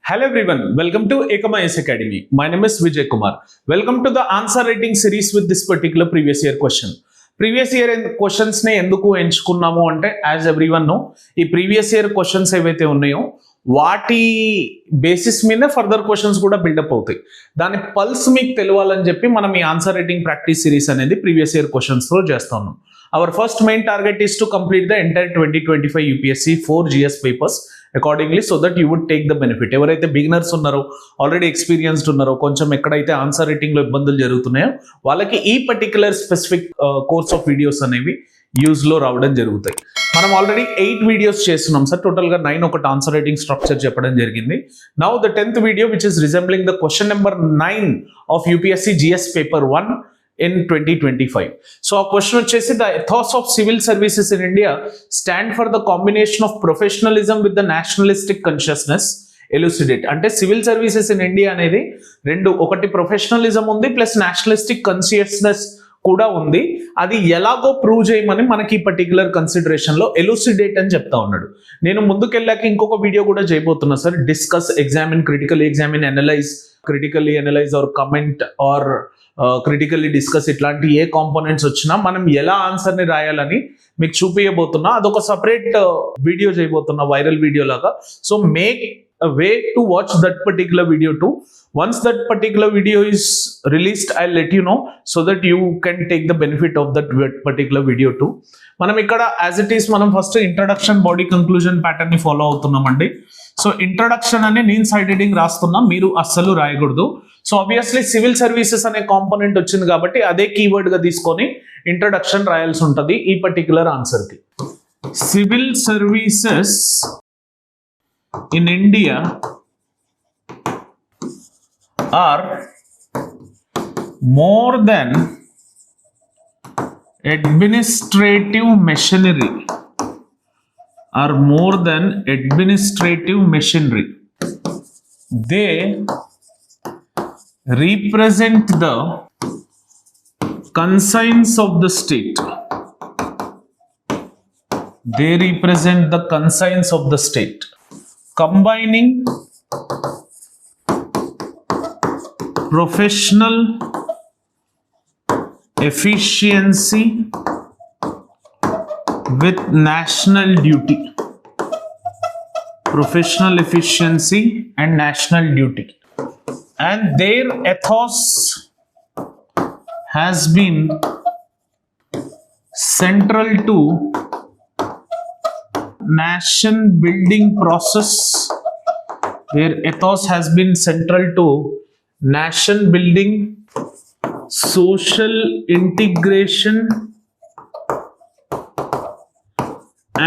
Hello everyone, welcome to Ekama S Academy. My name is Vijay Kumar. Welcome to the answer writing series with this particular previous year question. Previous year questions ని ఎందుకు ఎంచుకున్నాము అంటే as everyone no ఈ previous year questions ఏవైతే ఉన్నాయో వాటి basis మీద further questions కూడా బిల్డప్ అవుతాయి. దాని పల్స్ మీకు తెలియాలని చెప్పి మనం ఈ ఆన్సర్ రైటింగ్ ప్రాక్టీస్ సిరీస్ అనేది ప్రీవియస్ ఇయర్ క్వశ్చన్స్ తో చేస్తా ఉన్నాం. Our first main target is to complete the entire 2025 UPSC 4 GS papers accordingly so that you would take the benefit. ఎవరైతే బిగినర్స్ ఉన్నారో ఆల్రెడీ ఎక్స్పీరియన్స్డ్ ఉన్నారో కొంచెం ఎక్కడైతే ఆన్సర్ రైటింగ్ లో ఇబ్బందులు జరుగుతున్నాయో వాళ్ళకి ఈ particular specific course of videos అనేవి యూజ్ లో రావడం జరుగుతాయి. మనం ఆల్రెడీ 8 వీడియోస్ చేస్తున్నాం సార్. టోటల్ గా 9 ఒకటి ఆన్సర్ రైటింగ్ స్ట్రక్చర్ చెప్పడం జరిగింది. Now the 10th video which is resembling the question number 9 of UPSC GS paper 1 in 2025. So our question vachesi the ethos of civil services in India stand for the combination of professionalism with the nationalistic consciousness. Elucidate అంటే civil services in India అనేది రెండు, ఒకటి professionalism ఉంది plus nationalistic consciousness కూడా ఉంది. అది ఎలాగో prove చేయమని మనకి ఈ పర్టికులర్ కన్సిడరేషన్ లో ఎలుసిడేట్ అని చెప్తా ఉన్నాడు. నేను ముందుకెళ్ళాక ఇంకొక వీడియో కూడా చేయబోతున్నా sir. Discuss, examine, critical examine, analyse, critically analyse or comment or critically discuss, ఇట్లాంటి ఏ కాంపోనెంట్స్ వచ్చినా మనం ఎలా ఆన్సర్ ని రాయాలని మీకు చూపించబోతున్నా. అదొక సపరేట్ వీడియో చేయబోతున్నా, వైరల్ వీడియో లాగా. So make a way to watch that particular video too. Once that particular video is released, I'll let you know so that you can take the benefit of that particular video too. మనం ఇక్కడ as it is మనం first introduction, body, conclusion pattern ని follow అవుతున్నామండి. So introduction అని నేను side heading రాస్తున్నా, మీరు అస్సలు రాయకూడదు. సో ఆబ్వియస్లీ సివిల్ సర్వీసెస్ అనే కాంపోనెంట్ వచ్చింది కాబట్టి అదే కీవర్డ్ గా తీసుకొని ఇంట్రడక్షన్ రాయాల్సి ఉంటుంది ఈ పర్టికులర్ ఆన్సర్ కి. Civil services in India are more than administrative machinery. Are more than administrative machinery. They represent the conscience of the state. They represent the conscience of the state. Combining professional efficiency with national duty. Professional efficiency and national duty. And their ethos has been central to nation building process. Their ethos has been central to nation building, social integration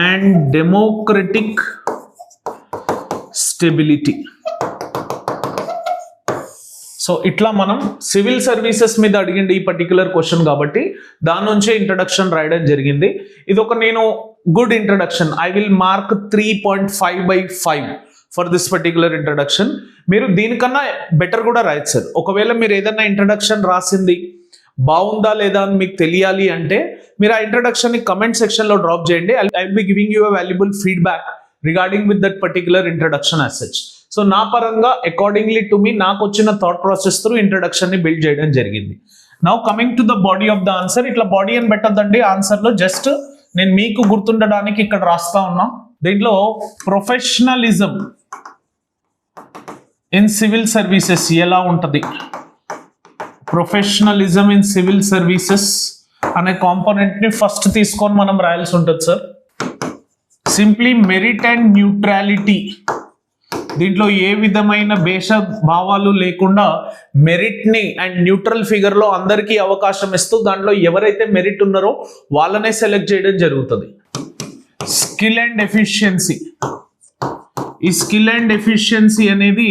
and democratic stability. So ఇట్లా మనం civil services మీద అడిగింది ఈ particular question కాబట్టి దాని నుంచే introduction రాయడం జరిగింది. ఇది ఒక నేను good introduction. I will mark 3.5/5 for this particular introduction. మీరు దీనికన్నా బెటర్ కూడా రాయొచ్చు సార్. ఒకవేళ మీరు ఏదైనా ఇంట్రడక్షన్ రాసింది బాగుందా లేదా అని మీకు తెలియాలి అంటే మీరు ఆ ఇంట్రడక్షన్ ని కమెంట్ సెక్షన్ లో డ్రాప్ చేయండి. I will be giving you a valuable feedback regarding with that particular introduction as such. So నా పరంగా అకార్డింగ్లీ టు మీ నాకు వచ్చిన థాట్ ప్రాసెస్ త్రూ ఇంట్రడక్షన్ ని బిల్డ్ చేయడం జరిగింది. Now coming to the body of the answer. ఇట్లా body అని పెట్టద్దండి answer లో, జస్ట్ నేను మీకు గుర్తుండడానికి ఇక్కడ రాస్తా ఉన్నా. దీంట్లో ప్రొఫెషనలిజం ఇన్ సివిల్ సర్వీసెస్ ఎలా ఉంటది, ప్రొఫెషనలిజం ఇన్ సివిల్ సర్వీసెస్ అనే కాంపోనెంట్ ని ఫస్ట్ తీసుకొని మనం రాయాల్సి ఉంటుంది sir. Simply merit and neutrality. దీంట్లో ఏ విధమైన భేష భావాలు లేకుండా మెరిట్ ని అండ్ న్యూట్రల్ ఫిగర్ లో అందరికీ అవకాశం ఇస్తూ దాంట్లో ఎవరైతే మెరిట్ ఉన్నారో వాళ్ళనే సెలెక్ట్ చేయడం జరుగుతుంది. Skill and efficiency. ఈ స్కిల్ అండ్ ఎఫిషియన్సీ అనేది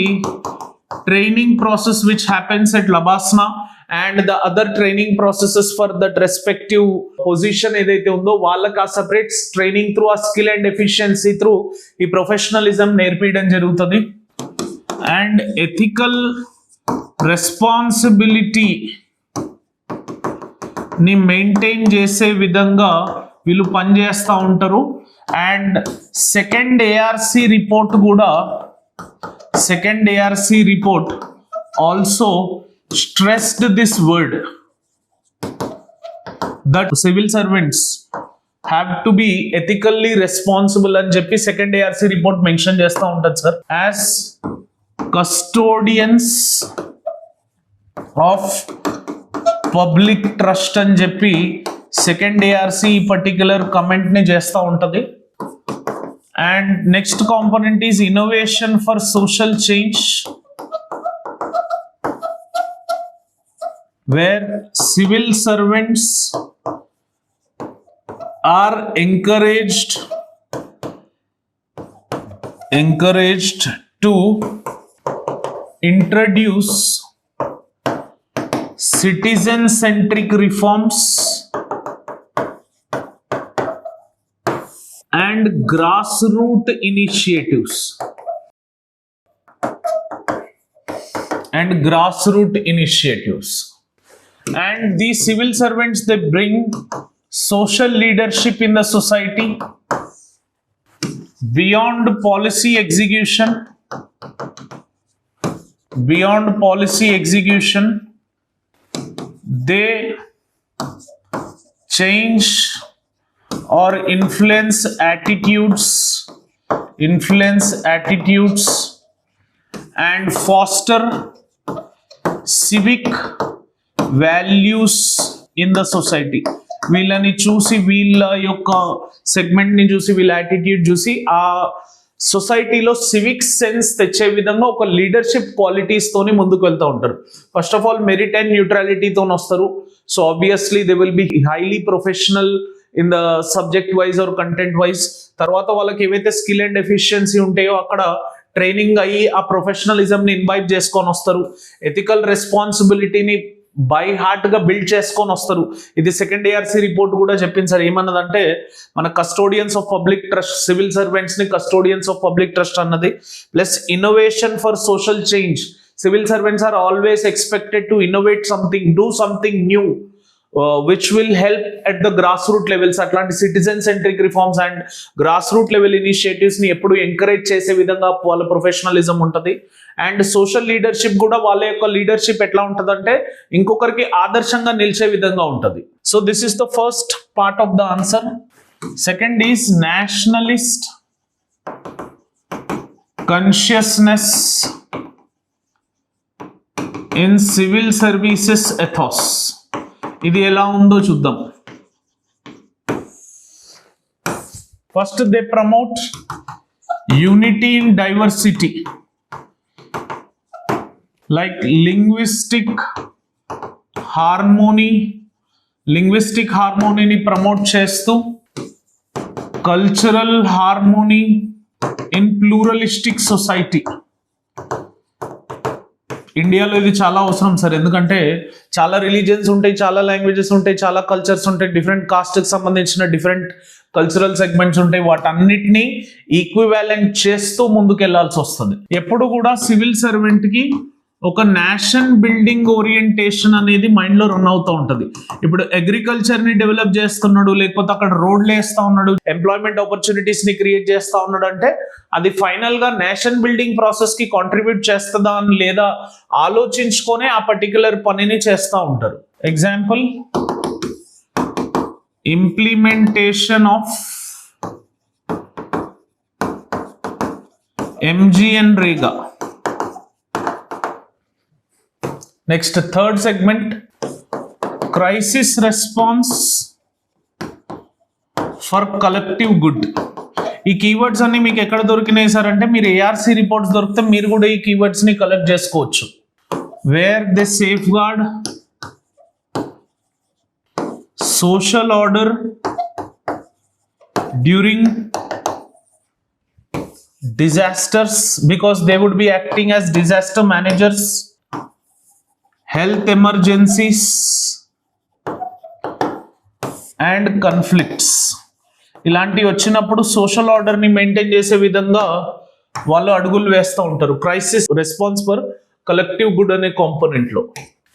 training process which happens at LBSNAA and the other training processes for that respective position ఏదైతే ఉందో వాళ్ళకి ఆ సపరేట్ ట్రైనింగ్ త్రూ ఆ స్కిల్ అండ్ ఎఫిషియన్సీ త్రూ ఈ ప్రొఫెషనలిజం నేర్పించడం జరుగుతుంది. అండ్ ఎథికల్ రెస్పాన్సిబిలిటీ ని మెయింటైన్ చేసే విధంగా వీళ్ళు పనిచేస్తూ ఉంటారు. అండ్ సెకండ్ ARC రిపోర్ట్ కూడా second ARC report also stressed this word that civil servants have to be ethically responsible అని చెప్పి సెకండ్ ARC రిపోర్ట్ మెన్షన్ చేస్తూ ఉంటుంది sir. As custodians of public trust అని చెప్పి సెకండ్ ARC ఈ particular comment ని చేస్తూ ఉంటది. And next component is innovation for social change, where civil servants are encouraged to introduce citizen-centric reforms and grassroots initiatives. And these civil servants, they bring social leadership in the society beyond policy execution. They change or influence attitudes and foster civic values in the society. వీళ్ళని చూసి, వీళ్ళ యొక్క segment ని చూసి, వీళ్ళ attitude చూసి ఆ సొసైటీలో సివిక్ సెన్స్ తెచ్చే విధంగా ఒక లీడర్షిప్ క్వాలిటీస్ తోని ముందుకు వెళ్తూ ఉంటారు. First of all merit and న్యూట్రాలిటీతో వస్తారు. So obviously they will be highly professional in the subject wise or content wise. తర్వాత వాళ్ళకి ఏవైతే స్కిల్ అండ్ ఎఫిషియన్సీ ఉంటాయో అక్కడ ట్రైనింగ్ అయ్యి ఆ ప్రొఫెషనలిజంని ఇన్వైట్ చేసుకొని వస్తారు. ఎథికల్ రెస్పాన్సిబిలిటీని బై హార్ట్ గా బిల్డ్ చేసుకొని వస్తారు. ఇది సెకండ్ ARC రిపోర్ట్ కూడా చెప్పింది సార్. ఏమన్నదంటే మన custodians of public trust, civil servants ని కస్టోడియన్స్ ఆఫ్ పబ్లిక్ ట్రస్ట్ అన్నది. Plus innovation for social change. Civil servants are always expected to innovate something, do something new which will help at the grass root levels. అట్లాంటి citizen centric reforms and grass root level initiatives ని ఎప్పుడు encourage చేసే విధంగా వాళ్ళ professionalism ఉంటుంది. And social leadership కూడా వాళ్ళ యొక్క లీడర్షిప్ ఎట్లా ఉంటుందంటే ఇంకొకరికి ఆదర్శంగా నిలిచే విధంగా ఉంటుంది. So this is the first part of the answer. Second is Nationalist consciousness in civil services ఎథాస్. ఇది ఎలా ఉందో చూద్దాం. First they promote unity in diversity, like linguistic harmony ని ప్రమోట్ చేస్తూ cultural harmony in pluralistic society. ఇండియాలో ఇది చాలా అవసరం సార్. ఎందుకంటే చాలా రిలీజియన్స్ ఉంటాయి, చాలా లాంగ్వేజెస్ ఉంటాయి, చాలా కల్చర్స్ ఉంటాయి, డిఫరెంట్ కాస్ట్కి సంబంధించిన డిఫరెంట్ కల్చరల్ సెగ్మెంట్స్ ఉంటాయి. వాటన్నిటిని ఈక్వివాలెంట్ చేస్తూ ముందుకు వెళ్లాల్సి వస్తుంది. ఎప్పుడు కూడా సివిల్ సర్వెంట్ కి ఒక నేషన్ బిల్డింగ్ ఓరియంటేషన్ అనేది మైండ్ లో రన్ అవుతూ ఉంటది. ఇప్పుడు అగ్రికల్చర్ ని డెవలప్ చేస్తున్నాడు, లేకపోతే అక్కడ రోడ్లు వేస్తా ఉన్నాడు, ఎంప్లాయ్మెంట్ ఆపర్చునిటీస్ ని క్రియేట్ చేస్తా ఉన్నాడు అంటే అది ఫైనల్ గా నేషన్ బిల్డింగ్ ప్రాసెస్ కి కాంట్రిబ్యూట్ చేస్తుందా అని లేదా ఆలోచించుకొని ఆ పర్టికులర్ పనిని చేస్తూ ఉంటారు. Example, implementation of MGNREGA. Next third segment, crisis response for collective good. ఈ కీవర్డ్స్ అన్ని మీకు ఎక్కడ దొరికినాయి సార్ అంటే మీరు ARC రిపోర్ట్స్ దొరికితే మీరు కూడా ఈ కీవర్డ్స్ ని కలెక్ట్ చేసుకోవచ్చు. Where they safe guard social order during disasters because they would be acting as disaster managers, health emergencies and conflicts. ఇలాంటివి వచ్చినప్పుడు సోషల్ ఆర్డర్ ని మెయింటైన్ చేసే విధంగా వాళ్ళు అడుగులు వేస్తూ ఉంటారు crisis response for collective good అనే కాంపోనెంట్ లో.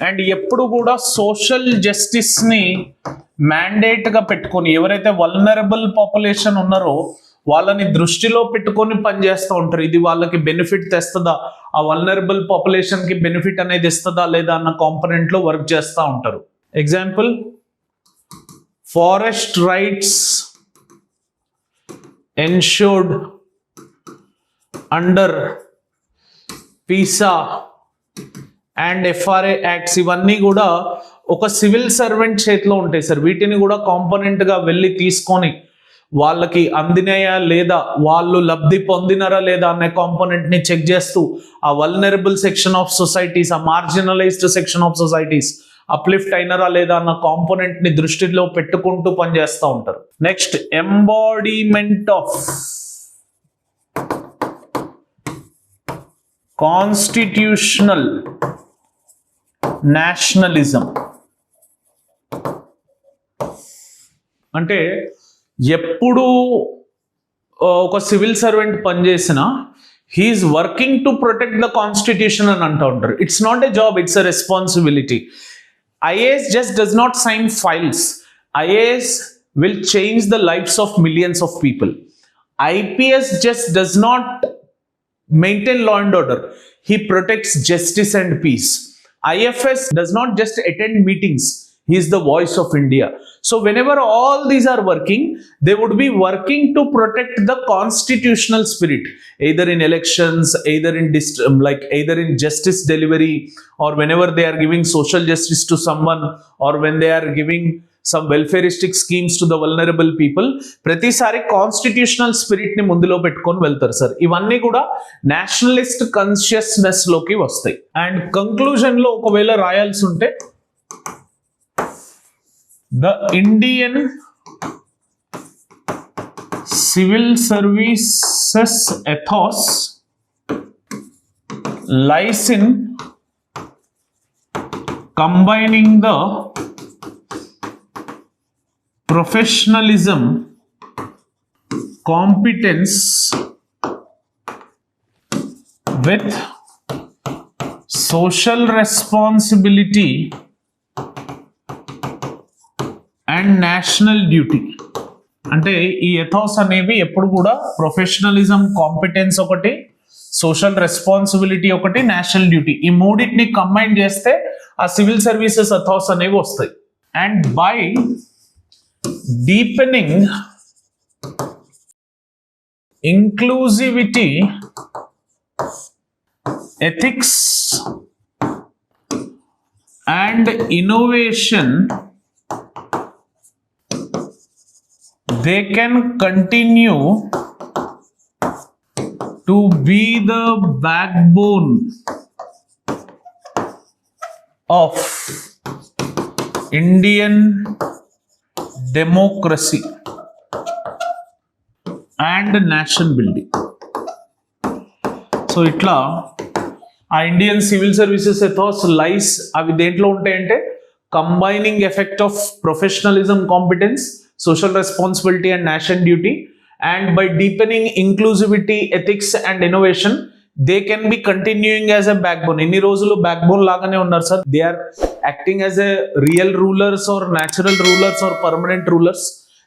అండ్ ఎప్పుడు కూడా సోషల్ జస్టిస్ ని మ్యాండేట్ గా పెట్టుకొని ఎవరైతే వల్నరబుల్ పాపులేషన్ ఉన్నారో వాళ్ళని దృష్టిలో పెట్టుకొని పనిచేస్తూ ఉంటారు. ఇది వాళ్ళకి బెనిఫిట్ తెస్తుందా, ఆ వల్నరబుల్ పాపులేషన్కి బెనిఫిట్ అనేది ఇస్తుందా లేదా అన్న కాంపనెంట్లో వర్క్ చేస్తూ ఉంటారు. Example, forest rights ensured under Pisa and FRA acts, ఇవన్నీ కూడా ఒక సివిల్ సర్వెంట్ చేతిలో ఉంటాయి సార్. వీటిని కూడా కాంపోనెంట్గా వెళ్ళి తీసుకొని వాళ్ళకి అందినాయా లేదా, వాళ్ళు లబ్ధి పొందినారా లేదా అనే కాంపోనెంట్ని చెక్ చేస్తూ ఆ వల్నరబుల్ సెక్షన్ ఆఫ్ సొసైటీస్, ఆ marginalised section of societies uplift అయినారా లేదా అన్న కాంపోనెంట్ని దృష్టిలో పెట్టుకుంటూ పనిచేస్తూ ఉంటారు. Next, embodiment of constitutional nationalism. అంటే ఎప్పుడు ఒక సివిల్ సర్వెంట్ పనిచేసినా he is working to protect the constitution అని అంటూ ఉంటారు. It's not a job, it's a responsibility. IAS just does not sign files. IAS will change the lives of millions of people. IPS just does not maintain law and order. He protects justice and peace. IFS does not just attend meetings. He is the voice of India. So whenever all these are working, they would be working to protect the constitutional spirit, either in elections, either in justice delivery, or whenever they are giving social justice to someone, or when they are giving some welfareistic schemes to the vulnerable people. ప్రతిసారి constitutional spirit ని ముందులో పెట్టుకొని వెళ్తారు sir. ఇవన్నీ కూడా Nationalist consciousness లోకి వస్తాయి. And conclusion లో ఒకవేళ రాయాల్సి ఉంటే, the Indian civil services ethos lies in combining the professionalism, competence with social responsibility and national duty. అంటే ఈ ఎథాస్ అనేవి ఎప్పుడు కూడా ప్రొఫెషనలిజం, కాంపిటెన్స్ ఒకటి, సోషల్ రెస్పాన్సిబిలిటీ ఒకటి, నేషనల్ డ్యూటీ, ఈ మూడింటిని కంబైన్ చేస్తే ఆ సివిల్ సర్వీసెస్ ఎథాస్ అనేవి వస్తాయి. And by deepening inclusivity, ethics and innovation, they can continue to be the backbone of Indian democracy and nation building. So ఇట్లా ఆ ఇండియన్ సివిల్ సర్వీసెస్ ఎథాస్ లైస్ అవి దేంట్లో ఉంటాయంటే, combining effect of professionalism, competence, social responsibility and national duty, and by deepening inclusivity, ethics and innovation, they can be continuing as a backbone. Inni rojulu backbone lagane unnaru sir. They are acting as a real rulers or natural rulers or permanent rulers.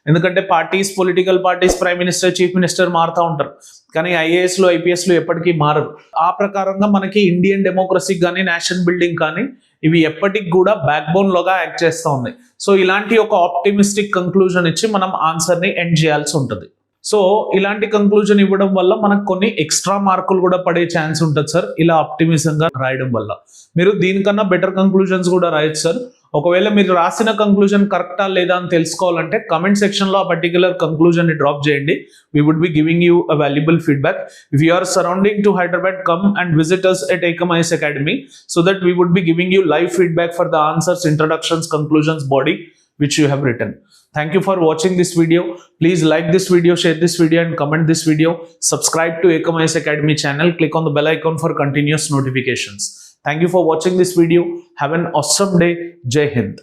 ఎందుకంటే parties, political parties, prime minister, chief minister మారుతూ ఉంటారు, కానీ ఐఏఎస్లు, ఐపీఎస్లు ఎప్పటికీ మారరు. ఆ ప్రకారంగా మనకి ఇండియన్ డెమోక్రసీ కానీ, నేషన్ బిల్డింగ్ కానీ, ఇవి ఎప్పటికి కూడా బ్యాక్ బోన్ లోగా యాక్ట్ చేస్తూ ఉన్నాయి. సో ఇలాంటి ఒక ఆప్టిమిస్టిక్ కంక్లూజన్ ఇచ్చి మనం ఆన్సర్ని ఎండ్ చేయాల్సి ఉంటుంది. సో ఇలాంటి కంక్లూజన్ ఇవ్వడం వల్ల మనకు కొన్ని ఎక్స్ట్రా మార్కులు కూడా పడే ఛాన్స్ ఉంటుంది సార్, ఇలా ఆప్టిమిజంగా రాయడం వల్ల. మీరు దీనికన్నా బెటర్ కంక్లూజన్స్ కూడా రాయొచ్చు సార్. ఒకవేళ మీరు రాసిన కంక్లూజన్ కరెక్టా లేదా అని తెలుసుకోవాలంటే కమెంట్ సెక్షన్లో ఆ పర్టికులర్ కంక్లూజన్ని డ్రాప్ చేయండి. We would be giving you a valuable feedback. If you are surrounding to Hyderabad, come and visit us at Ekam IAS Academy so that we would be giving you live feedback for the answers, introductions, conclusions, body which you have written. Thank you for watching this video. Please like this video, share this video and comment this video. Subscribe to Ekam IAS Academy channel. Click on the bell icon for continuous notifications. Thank you for watching this video. Have an awesome day. Jai Hind.